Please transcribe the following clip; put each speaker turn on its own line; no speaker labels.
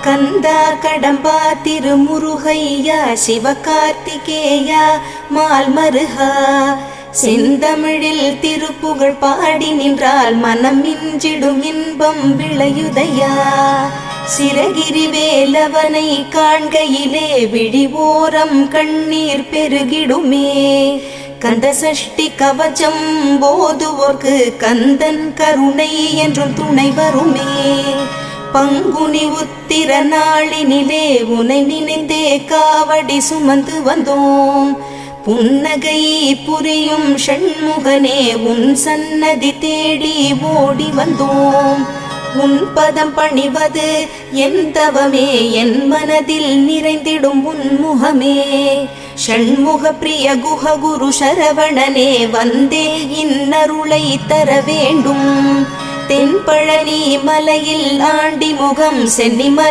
கந்தா கடம்பா திருமுருகையா சிவகார்த்திகேயா மால்மருகா செந்தமிழில் திருப்புகழ் பாடி நின்றால் மனம் மிஞ்சிடும் இன்பம் விளையுதையா. சிரகிரி வேலவனை காண்கையிலே விழிவோரம் கண்ணீர் பெருகிடுமே. கந்த சஷ்டி கவச்சம் போதுவோர்க்கு கந்தன் கருணை என்றும் துணை வருமே. பங்குனி உத்திர நாளினிலே உனை நினைந்தே காவடி சுமந்து வந்தோம். புன்னகை புரியும் ஷண்முகனே உன் சன்னதி தேடி ஓடி வந்தோம். உன் பதம் பணிவது என் தவமே, என் மனதில் நிறைந்திடும் உன் முகமே. ஷண்முக பிரிய குஹ குரு சரவணனே வந்தே இன்னருளை தர வேண்டும். தென்பழனி மலையில் ஆண்டி முகம் சென்னிமலை